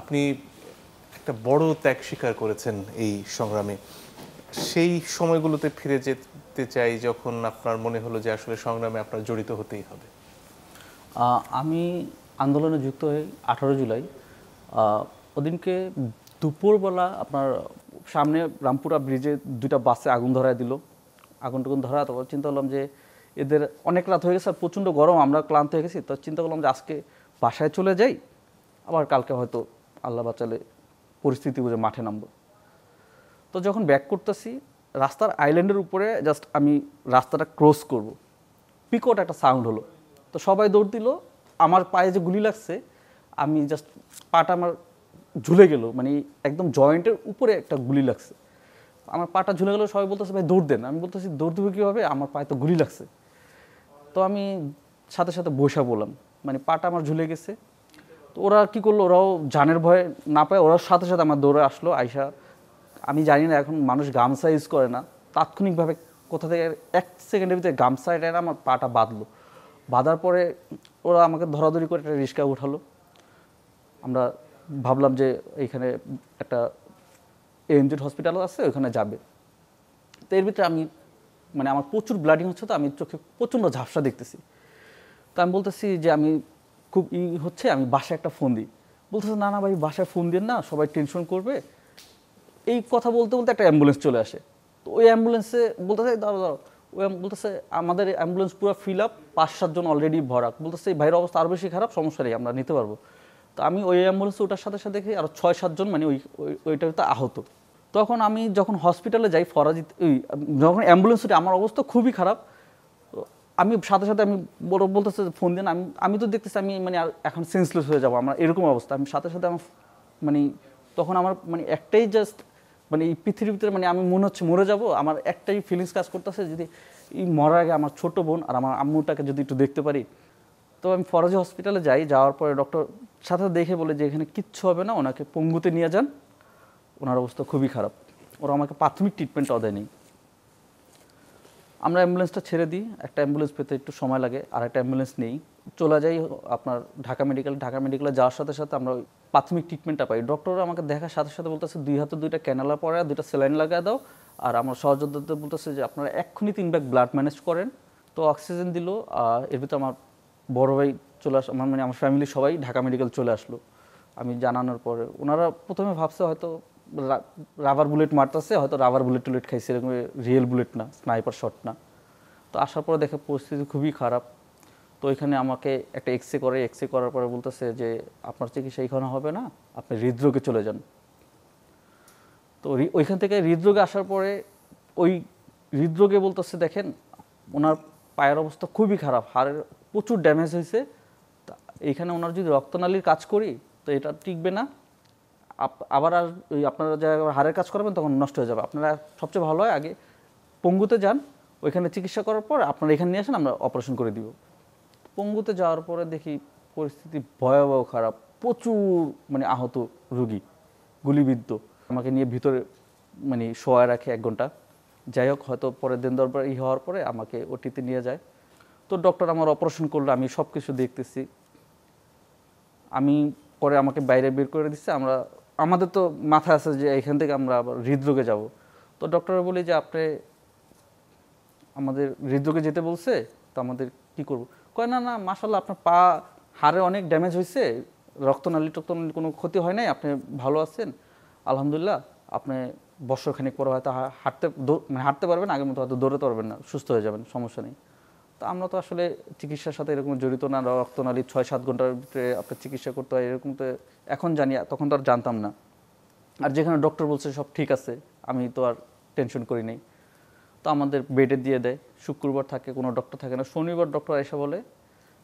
আপনি একটা বড় ত্যাগ স্বীকার করেছেন এই সংগ্রামে। সেই সময়গুলোতে ফিরে যেতে চাই যখন আপনার মনে হলো যে আসলে সংগ্রামে আপনার জড়িত হতেই হবে। আমি আন্দোলনে যুক্ত হই 18 জুলাই। ওদিনকে দুপুরবেলা আপনার সামনে রামপুরা ব্রিজে দুইটা বাসে আগুন ধরায় দিল। আগুন টাগুন ধরা, তারপর চিন্তা করলাম যে এদের অনেক রাত হয়ে গেছে আর প্রচণ্ড গরম, আমরা ক্লান্ত হয়ে গেছি। তো চিন্তা করলাম যে আজকে বাসায় চলে যাই, আবার কালকে হয়তো আল্লাহ বাঁচালে পরিস্থিতি বুঝে মাঠে নামবো। তো যখন ব্যাক করতেছি রাস্তার আইল্যান্ডের উপরে জাস্ট আমি রাস্তাটা ক্রস করব, পিকট একটা সাউন্ড হলো। তো সবাই দৌড় দিল, আমার পায়ে যে গুলি লাগছে আমি জাস্ট পাটা আমার ঝুলে গেল, মানে একদম জয়েন্টের উপরে একটা গুলি লাগছে। আমার পাটা ঝুলে গেল, সবাই বলতেছে ভাই দৌড় দেন। আমি বলতেছি দৌড় দেবো কীভাবে, আমার পায়ে তো গুলি লাগছে। তো আমি সাথে সাথে বসা বললাম, মানে পাটা আমার ঝুলে গেছে। তো ওরা কী করলো, ওরাও জানের ভয়ে না পায়, ওরাও সাথে সাথে আমার দৌড়ে আসলো। আইসা আমি জানি না এখন মানুষ গামছা ইউজ করে না, তাৎক্ষণিকভাবে কোথা থেকে 1 সেকেন্ডের ভিতরে গামছা এটা আমার পাটা বাঁধলো। বাঁধার পরে ওরা আমাকে ধরাধরি করে একটা রিক্সা উঠালো। আমরা ভাবলাম যে এইখানে একটা এএমজেড হসপিটাল আছে, ওইখানে যাবে। তো এর ভিতরে আমি মানে আমার প্রচুর ব্লাডিং হচ্ছে, তো আমি চোখে প্রচণ্ড ঝাপসা দেখতেছি। তো আমি বলতেছি যে আমি খুব হচ্ছে, আমি বাসায় একটা ফোন দিই। বলতেছে না না ভাই বাসায় ফোন দিন না, সবাই টেনশন করবে। এই কথা বলতে বলতে একটা অ্যাম্বুলেন্স চলে আসে। তো ওই অ্যাম্বুলেন্সে বলতেছে দাঁড়াও দাঁড়াও, ওই বলতেছে আমাদের অ্যাম্বুলেন্স পুরো ফিল আপ, 5-7 জন অলরেডি ভরা। বলতেছে এই ভাইয়ের অবস্থা আরও বেশি খারাপ, সমস্যা নেই আমরা নিতে পারবো। তো আমি ওই অ্যাম্বুলেন্সে ওটার সাথে সাথে দেখি আরও 6-7 জন মানে ওইটাতে আহত। তখন আমি যখন হসপিটালে যাই ফরাজি, যখন অ্যাম্বুলেন্স উঠে আমার অবস্থা খুবই খারাপ। আমি সাথে সাথে আমি বলতেছে ফোন দেন। আমি তো দেখতেছি আমি মানে এখন সেন্সলেস হয়ে যাবো, আমার এরকম অবস্থা। আমি সাথে সাথে আমার মানে তখন আমার মানে একটাই জাস্ট মানে এই পৃথিবীর মানে আমি মনে হচ্ছে মরে যাব। আমার একটাই ফিলিংস কাজ করতেছে, যদি এই মরার আগে আমার ছোট বোন আর আমার আম্মুটাকে যদি একটু দেখতে পারি। তো আমি ফরাজি হসপিটালে যাই, যাওয়ার পরে ডক্টর সাথে দেখে বলে যে এখানে কিচ্ছু হবে না, ওনাকে পঙ্গুতে নিয়ে যান, ওনার অবস্থা খুবই খারাপ। ওরা আমাকে প্রাথমিক ট্রিটমেন্টটাও দেয়নি। আমরা অ্যাম্বুলেন্সটা ছেড়ে দিই, একটা অ্যাম্বুলেন্স পেতে একটু সময় লাগে, আর একটা অ্যাম্বুলেন্স নেই, চলে যাই আপনার ঢাকা মেডিকেলে যাওয়ার সাথে সাথে আমরা প্রাথমিক ট্রিটমেন্টটা পাই। ডক্টর আমাকে দেখার সাথে সাথে বলতেছে 2 হাতে 2টা ক্যানালা পরে 2টা স্যালাইন লাগিয়ে দাও। আর আমার সহযোদ্ধাদের বলতেছে যে আপনারা এক্ষুনি 3 ব্যাগ ব্লাড ম্যানেজ করেন। তো অক্সিজেন দিল। এর ভিতরে আমার বড় ভাই চলে আমার মানে আমার ফ্যামিলি সবাই ঢাকা মেডিকেল চলে আসলো। আমি জানানোর পরে ওনারা প্রথমে ভাবছে হয়তো রাবার বুলেট মারতেছে, হয়তো রাবার বুলেট খাইছে, এরকম রিয়েল বুলেট না, স্নাইপার শট না। তো আসার পরে দেখে পরিস্থিতি খুবই খারাপ। তো ওইখানে আমাকে একটা এক্সরে করার পরে বলতেছে যে আপনার চিকিৎসা এখানে হবে না, আপনি হৃদরোগে চলে যান। তো ওইখান থেকে হৃদরোগে আসার পরে ওই হৃদরোগে বলতেছে দেখেন ওনার পায়ের অবস্থা খুবই খারাপ, হাড়ের প্রচুর ড্যামেজ হয়েছে। এইখানে ওনার যদি রক্তনালীর কাজ করি তো এটা টিকবে না, আবার আর ওই আপনারা যা হাড়ের কাজ করবেন তখন নষ্ট হয়ে যাবে। আপনারা সবচেয়ে ভালো হয় আগে পঙ্গুতে যান, ওইখানে চিকিৎসা করার পর আপনারা এখানে নিয়ে আসেন, আমরা অপারেশন করে দিব। পঙ্গুতে যাওয়ার পরে দেখি পরিস্থিতি ভয়াবহ খারাপ, প্রচুর মানে আহত রোগী, গুলিবিদ্ধ। আমাকে নিয়ে ভিতরে মানে শোয়া রাখে 1 ঘন্টা। যাই হোক, হয়তো পরের দিন দরবার হওয়ার পরে আমাকে ওটিতে নিয়ে যায়। তো ডক্টর আমার অপারেশন করলো, আমি সব কিছু দেখতেছি। আমি পরে আমাকে বাইরে বের করে দিচ্ছে। আমাদের তো মাথায় আছে যে এখান থেকে আমরা আবার হৃদরোগে যাব। তো ডক্টর বলি যে আপনি আমাদের হৃদরোগে যেতে বলছে, তো আমাদের কী করবো? কয় না না মাশাআল্লাহ আপনার পা হাড়ে অনেক ড্যামেজ হয়েছে, রক্তনালী কোনো ক্ষতি হয় নাই, আপনি ভালো আছেন আলহামদুলিল্লাহ। আপনি বছরখানিক পরে হয়তো হাঁটতে পারবেন, আগের মতো হয়তো দৌড়াতে পারবেন না, সুস্থ হয়ে যাবেন, সমস্যা নেই। তো আমরা তো আসলে চিকিৎসার সাথে এরকম জড়িত না, রক্তনালী 6-7 ঘন্টার ভিতরে আপনার চিকিৎসা করতে হয় এরকম তো এখন জানি, তখন তো আর জানতাম না। আর যেখানে ডক্টর বলছে সব ঠিক আছে, আমি তো আর টেনশন করি নাই। তো আমাদের বেডে দিয়ে দেয়, শুক্রবার থাকে, কোনো ডক্টর থাকে না, শনিবার ডক্টর এসে বলে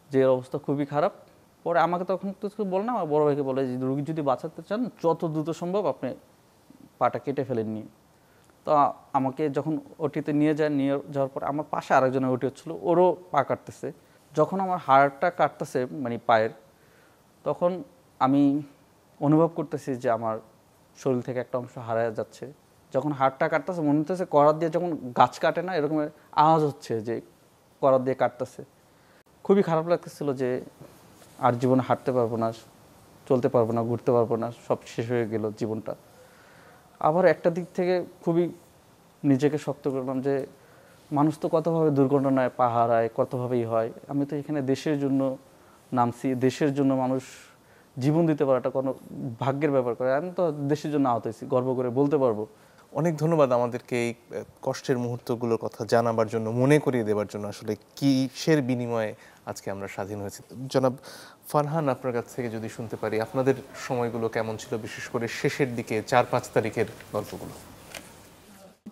যে এর অবস্থা খুবই খারাপ। পরে আমাকে তখন কিছু বলে না, আমার বড় ভাইকে বলে যে রোগী যদি বাঁচাতে চান যত দ্রুত সম্ভব আপনি পাটা কেটে ফেলেন নিয়ে। তো আমাকে যখন ওটিতে নিয়ে যাওয়ার পর আমার পাশে আরেকজনের ওটি হচ্ছিলো, ওরও পা কাটতেছে। যখন আমার হাড়টা কাটতেছে মানে পায়ের, তখন আমি অনুভব করতেছি যে আমার শরীর থেকে একটা অংশ হারায় যাচ্ছে। যখন হাড়টা কাটতেছে মনে হতেছে করাত দিয়ে যখন গাছ কাটে না, এরকম আওয়াজ হচ্ছে যে করাত দিয়ে কাটতেছে। খুবই খারাপ লাগতেছিল যে আর জীবনে হাঁটতে পারবো না, চলতে পারবো না, ঘুরতে পারবো না, সব শেষ হয়ে গেল জীবনটা। আবার একটা দিক থেকে খুবই নিজেকে শক্ত করলাম যে মানুষ তো কতভাবে দুর্ঘটনায় পা হারায়, কতভাবেই হয়। আমি তো এখানে দেশের জন্য নামছি, দেশের জন্য মানুষ জীবন দিতে পারাটা কোনো ভাগ্যের ব্যাপার করে। আমি তো দেশের জন্য আহত হয়েছি, গর্ব করে বলতে পারবো। অনেক ধন্যবাদ আমাদেরকে এই কষ্টের মুহূর্তগুলোর কথা জানাবার জন্য, মনে করিয়ে দেবার জন্য আসলে কিসের বিনিময়ে আজকে আমরা স্বাধীন হয়েছি। জনাব ফারহান, আপনার কাছ থেকে যদি শুনতে পারি আপনাদের সময়গুলো কেমন ছিল, বিশেষ করে শেষের দিকে 4-5 তারিখের গল্পগুলো।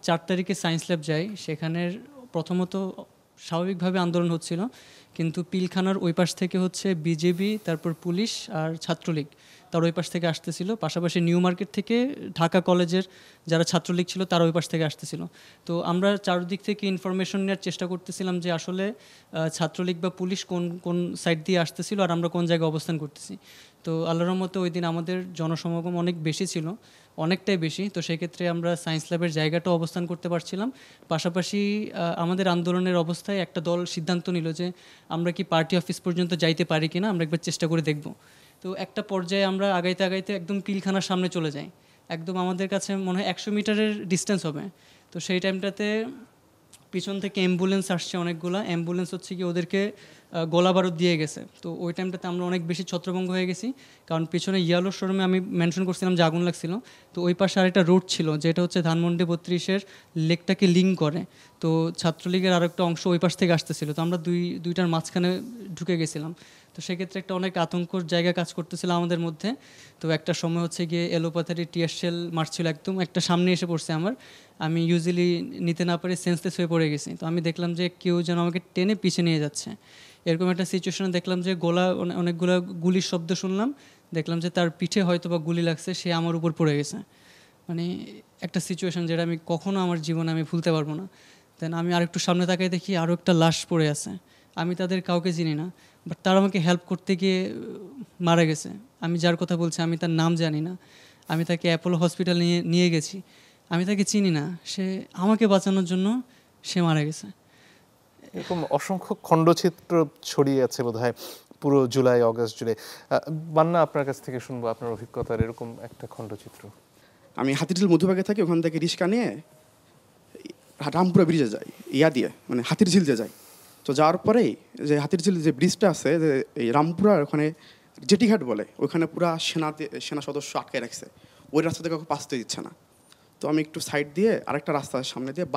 4 তারিখে সায়েন্স ল্যাব যাই, সেখানের প্রথমত স্বাভাবিকভাবে আন্দোলন হচ্ছিল, কিন্তু পিলখানার ওই পাশ থেকে হচ্ছে বিজেপি, তারপর পুলিশ আর ছাত্রলীগ তার ওই পাশ থেকে আসতেছিল। পাশাপাশি নিউ মার্কেট থেকে ঢাকা কলেজের যারা ছাত্রলীগ ছিল তারা ওই পাশ থেকে আসতেছিল। তো আমরা চারদিক থেকে ইনফরমেশন নেওয়ার চেষ্টা করতেছিলাম যে আসলে ছাত্রলীগ বা পুলিশ কোন কোন সাইড দিয়ে আসতেছিল আর আমরা কোন জায়গায় অবস্থান করতেছি। তো আল্লাহর রহমতে ওই দিন আমাদের জনসমাগম অনেক বেশি ছিল, অনেকটাই বেশি। তো সেক্ষেত্রে আমরা সায়েন্স ল্যাবের জায়গাটাও অবস্থান করতে পারছিলাম। পাশাপাশি আমাদের আন্দোলনের অবস্থায় একটা দল সিদ্ধান্ত নিল যে আমরা কি পার্টি অফিস পর্যন্ত যাইতে পারি কিনা, আমরা একবার চেষ্টা করে দেখব। তো একটা পর্যায়ে আমরা আগাইতে আগাইতে একদম পিলখানার সামনে চলে যাই, একদম আমাদের কাছে মনে হয় 100 মিটারের ডিস্টেন্স হবে। তো সেই টাইমটাতে পিছন থেকে অ্যাম্বুলেন্স আসছে অনেকগুলা, অ্যাম্বুলেন্স হচ্ছে কি ওদেরকে গোলা বারুদ দিয়ে গেছে। তো ওই টাইমটাতে আমরা অনেক বেশি ছত্রভঙ্গ হয়ে গেছি, কারণ পিছনে ইয়েলো শোরুমে আমি মেনশন করছিলাম যে আগুন লাগছিল। তো ওই পাশে আরেকটা রোড ছিল যেটা হচ্ছে ধানমন্ডি 32-এর লেকটাকে লিঙ্ক করে। তো ছাত্রলীগের আরেকটা অংশ ওই পাশ থেকে আসতেছিল। তো আমরা দুইটার মাঝখানে ঢুকে গেছিলাম। তো সেক্ষেত্রে একটা অনেক আতঙ্কর জায়গা কাজ করতেছিল আমাদের মধ্যে। তো একটা সময় হচ্ছে গিয়ে এলোপাথারি টিয়ার শেল মারছিল, একদম একটা সামনে এসে পড়ছে আমি ইউজুয়ালি নিতে না পারে সেন্সলেস হয়ে পড়ে গেছি। তো আমি দেখলাম যে কেউ যেন আমাকে টেনে পিছিয়ে নিয়ে যাচ্ছে। এরকম একটা সিচুয়েশনে দেখলাম যে অনেকগুলো গুলির শব্দ শুনলাম, দেখলাম যে তার পিঠে হয়তো বা গুলি লাগছে, সে আমার উপর পড়ে গেছে। মানে একটা সিচুয়েশন যেটা আমি কখনো আমার জীবনে আমি ভুলতে পারবো না। দেন আমি আরেকটু সামনে তাকাই দেখি আরও একটা লাশ পড়ে আছে। আমি তাদের কাউকে চিনি না, বাট তারা আমাকে হেল্প করতে গিয়ে মারা গেছে। আমি যার কথা বলছি আমি তার নাম জানি না, আমি তাকে অ্যাপোলো হসপিটাল নিয়ে গেছি, আমি তাকে চিনি না, সে আমাকে বাঁচানোর জন্য সে মারা গেছে। এরকম অসংখ্য খণ্ডচিত্র ছড়িয়ে আছে বোধহয় পুরো জুলাই, অগস্ট জুড়ে। বান্না, আপনার কাছ থেকে শুনবো আপনার অভিজ্ঞতার এরকম একটা খণ্ডচিত্র। আমি হাতিরঝিল মধুবাগে থাকি, ওখান থেকে রিক্সা নিয়ে রামপুরা ব্রিজে যাই, দিয়ে মানে হাতিরঝিল যে যাই। তো যাওয়ার পরেই যে হাতিরঝিল যে ব্রিজটা আছে, যে এই রামপুরার ওখানে জেটিঘাট বলে, ওইখানে পুরা সেনা সদস্য আটকে রাখছে, ওই রাস্তা থেকে কাউকে পাসতে দিচ্ছে না। তো আমি একটু সাইড দিয়ে আরেকটা রাস্তার সামনে দিয়ে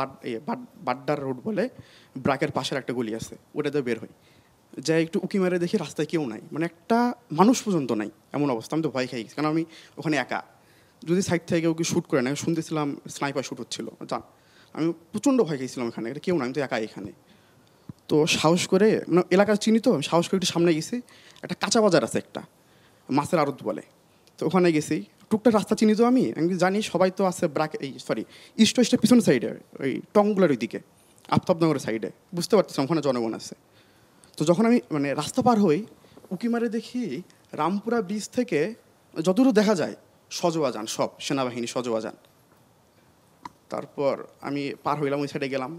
বাড্ডার রোড বলে ব্রাকের পাশের একটা গলি আছে, ওটাতে বের হই। যাই একটু উকি মেরে দেখি রাস্তায় কেউ নাই, মানে একটা মানুষ পর্যন্ত নাই, এমন অবস্থা। আমি তো ভয় খাই গেছি, কারণ আমি ওখানে একা, যদি সাইড থেকে কেউ শ্যুট করে না, শুনতেছিলাম স্নাইপার শ্যুট হচ্ছিল, জান আমি প্রচণ্ড ভয় খেয়েছিলাম। এখানে এটা কেউ না, আমি তো একা এখানে। তো সাহস করে, মানে এলাকা চিনি তো, সাহস করে একটু সামনে গেছি। একটা কাঁচা বাজার আছে, একটা মাছের আড়ত বলে, তো ওখানে গেছি। টুকটাক রাস্তা চিনি তো, আমি জানি সবাই তো আছে ইস্ট ওয়েস্টের পিছন সাইডে, ওই টংগুলার ওই দিকে আফতাবনগরের সাইডে, বুঝতে পারতেছিলাম ওখানে জনগণ আছে। তো যখন আমি মানে রাস্তা পার হই, উকি মারে দেখি রামপুরা ব্রিজ থেকে যতদূর দেখা যায় সজোয়া যান, সব সেনাবাহিনী সজোয়া যান। তারপর আমি পার হইলাম, ওই সাইডে গেলাম।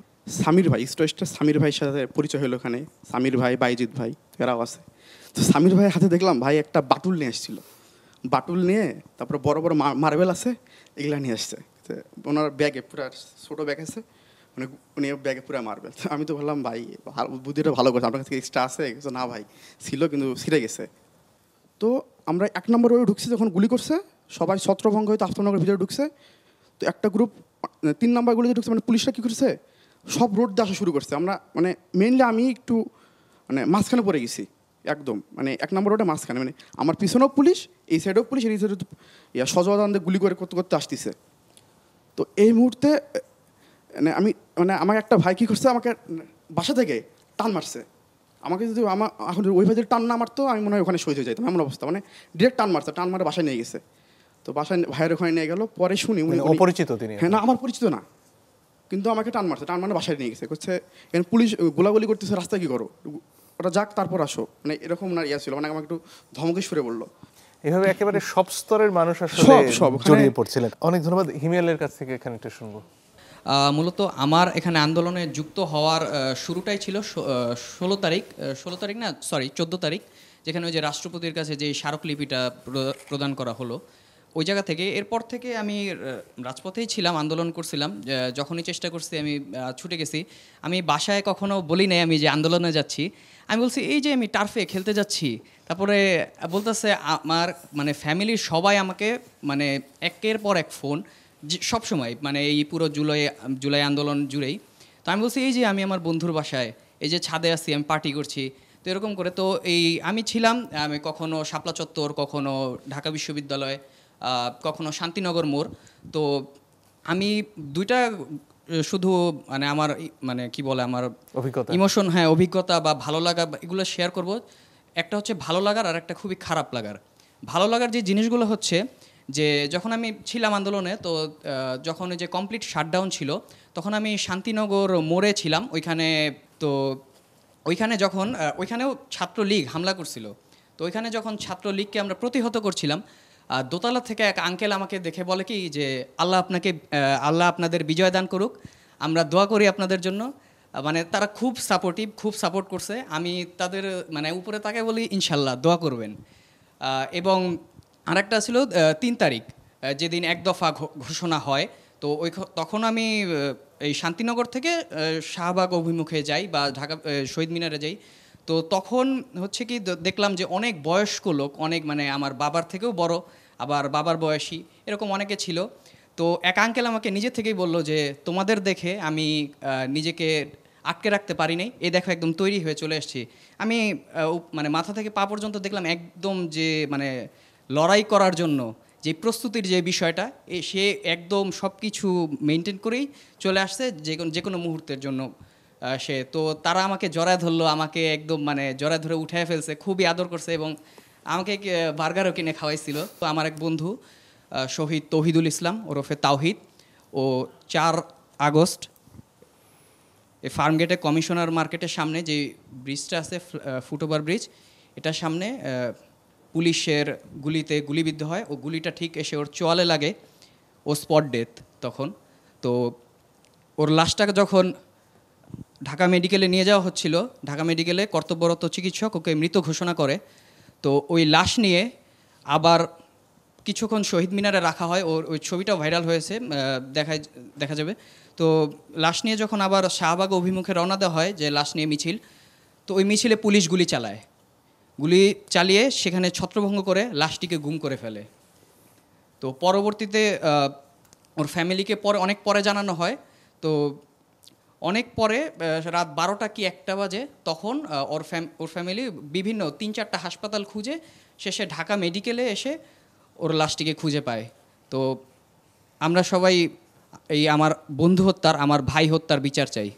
সামির ভাই, ইস্ট ওয়েস্টের সামির ভাইয়ের সাথে পরিচয় হলো ওখানে। সামির ভাই, বাইজিৎ ভাই, এরাও আছে। তো সামির ভাইয়ের হাতে দেখলাম ভাই একটা বাটুল নিয়ে এসেছিল, বাটুল নিয়ে তারপরে বড় বড় মার্বেল আছে, এগুলা নিয়ে আসছে। ওনার ব্যাগে পুরো ছোটো ব্যাগ আছে, মানে উনি ব্যাগে পুরো মার্বেল। আমি তো বললাম ভাই বুদ্ধিটা ভালো করছে, আপনার কাছে এক্সট্রা আছে? না ভাই ছিল, কিন্তু ছিঁড়ে গেছে। তো আমরা 1 নম্বর ওয়ে ঢুকছি, যখন গুলি করছে সবাই ছত্রভঙ্গ হয়তো আফতাবনগরের ভিতরে ঢুকছে। তো একটা গ্রুপ 3 নম্বর গুলিতে ঢুকছে, মানে পুলিশরা কী করছে, সব রোড দিয়ে আসা শুরু করছে। আমরা মানে মেইনলি আমি একটু মানে মাঝখানে পড়ে গেছি, একদম মানে 1 নম্বর রোডে মাঝখানে, মানে আমার পিছনেও পুলিশ, এই সাইডেও পুলিশ, এই সাইডে সজওয়াদানদের গুলি করে করতে করতে আসতেছে। তো এই মুহূর্তে মানে আমার একটা ভাই কী করছে, আমাকে বাসা থেকে টান মারছে। আমাকে যদি এখন ওই ভাই যদি টান না মারতো, আমি মনে হয় ওখানে শহীদ হয়ে যেতাম, এমন অবস্থা। মানে ডিরেক্ট টান মারছে, টান মারে বাসায় নিয়ে গেছে। তো বাসায় ভাইয়ের ওখানে নিয়ে গেল, পরে শুনি উনি অপরিচিত তিনি? হ্যাঁ, না আমার পরিচিত না, কিন্তু আমাকে টান মারছে, টান মানে বাসায় নিয়ে গেছে। করছে এখানে পুলিশ গোলাগুলি করতেছে, রাস্তায় কী করো, ওটা যাক তারপর আসো, মানে এরকম না ইয়া ছিল। মানে আমাকে একটু ধমকেশ্বরে বললো। এভাবে একেবারে সব স্তরের মানুষ আসলে সব জড়িয়ে পড়ছিলেন। অনেক ধন্যবাদ। হিমেলের কাছ থেকে এখানে একটা শুনবো। মূলত আমার এখানে আন্দোলনে যুক্ত হওয়ার শুরুটাই ছিল 14 তারিখ না, সরি 14 তারিখ, যেখানে ওই যে রাষ্ট্রপতির কাছে যে স্মারকলিপিটা প্রদান করা হলো, ওই জায়গা থেকে এরপর থেকে আমি রাজপথেই ছিলাম, আন্দোলন করছিলাম। যখনই চেষ্টা করছি আমি ছুটে গেছি। আমি বাসায় কখনো বলি নাই আমি যে আন্দোলনে যাচ্ছি, আমি বলছি এই যে আমি টার্ফে খেলতে যাচ্ছি। তারপরে বলতেছে আমার মানে ফ্যামিলির সবাই আমাকে মানে একের পর এক ফোন সব সময়, মানে এই পুরো জুলাই আন্দোলন জুড়েই। তো আমি বলছি এই যে আমি আমার বন্ধুর বাসায়, এই যে ছাদে আছি, আমি পার্টি করছি। তো এরকম করে তো এই আমি ছিলাম, আমি কখনো শাপলা চত্বর, কখনো ঢাকা বিশ্ববিদ্যালয়, কখনো শান্তিনগর মোড়। তো আমি দুইটা শুধু মানে আমার মানে কি বলে আমার অভিজ্ঞতা ইমোশন, হ্যাঁ অভিজ্ঞতা বা ভালো লাগা এগুলো শেয়ার করব। একটা হচ্ছে ভালো লাগার আর একটা খুবই খারাপ লাগার। ভালো লাগার যে জিনিসগুলো হচ্ছে যে যখন আমি ছিলাম আন্দোলনে, তো যখন ওই যে কমপ্লিট শাটডাউন ছিল, তখন আমি শান্তিনগর মোড়ে ছিলাম ওইখানে। তো ওইখানে যখন ওইখানেও ছাত্রলীগ হামলা করছিল, তো ওইখানে যখন ছাত্রলীগকে আমরা প্রতিহত করছিলাম, দোতলা থেকে এক আঙ্কেল আমাকে দেখে বলে কি যে আল্লাহ আপনাদের বিজয় দান করুক, আমরা দোয়া করি আপনাদের জন্য। মানে তারা খুব সাপোর্টিভ, খুব সাপোর্ট করছে। আমি তাদের মানে উপরে তাকে বলি ইনশাল্লাহ দোয়া করবেন। এবং আরেকটা ছিল 3 তারিখ, যেদিন এক দফা ঘোষণা হয়। তো তখন আমি এই শান্তিনগর থেকে শাহবাগ অভিমুখে যাই বা ঢাকা শহীদ মিনারে যাই। তো তখন হচ্ছে কি দেখলাম যে অনেক বয়স্ক লোক, অনেক মানে আমার বাবার থেকেও বড়, আবার বাবার বয়সী, এরকম অনেকে ছিল। তো এক আঙ্কেল আমাকে নিজে থেকেই বলল যে তোমাদের দেখে আমি নিজেকে আটকে রাখতে পারি নাই, এই দেখো একদম তৈরি হয়ে চলে এসেছি। আমি মানে মাথা থেকে পা পর্যন্ত দেখলাম একদম যে মানে লড়াই করার জন্য যে প্রস্তুতির যে বিষয়টা, সে একদম সব কিছু মেনটেন করেই চলে আসছে যে কোনো মুহূর্তের জন্য সে। তো তারা আমাকে জড়ায় ধরলো, আমাকে একদম মানে জড়ায় ধরে উঠায় ফেলছে, খুবই আদর করছে এবং আমাকে বার্গারও কিনে খাওয়াইছিল। তো আমার এক বন্ধু শহীদ তৌহিদুল ইসলাম ওরফে তাওহিদ, ও 4 আগস্ট এই ফার্মগেটে কমিশনার মার্কেটের সামনে যে ব্রিজটা আছে, ফুটওভার ব্রিজ, এটার সামনে পুলিশের গুলিতে গুলিবিদ্ধ হয়। ও গুলিটা ঠিক এসে ওর চোয়ালে লাগে, ও স্পট ডেথ তখন। তো ওর লাশটাকে যখন ঢাকা মেডিকেলে নিয়ে যাওয়া হচ্ছিল, ঢাকা মেডিকেলে কর্তব্যরত চিকিৎসক ওকে মৃত ঘোষণা করে। তো ওই লাশ নিয়ে আবার কিছুক্ষণ শহীদ মিনারে রাখা হয়, ওই ছবিটাও ভাইরাল হয়েছে, দেখা যাবে। তো লাশ নিয়ে যখন আবার শাহবাগ অভিমুখে রওনা দেওয়া হয়, যে লাশ নিয়ে মিছিল, তো ওই মিছিলে পুলিশ গুলি চালিয়ে সেখানে ছত্রভঙ্গ করে লাশটিকে গুম করে ফেলে। তো পরবর্তীতে ওর ফ্যামিলিকে অনেক পরে জানানো হয়। তো অনেক পরে রাত 12টা কি 1টা বাজে, তখন ওর ফ্যামিলি বিভিন্ন 3-4টা হাসপাতাল খুঁজে শেষে ঢাকা মেডিকেলে এসে ওর লাশটিকে খুঁজে পায়। তো আমরা সবাই এই আমার বন্ধু হত্যার, আমার ভাই হত্যার বিচার চাই।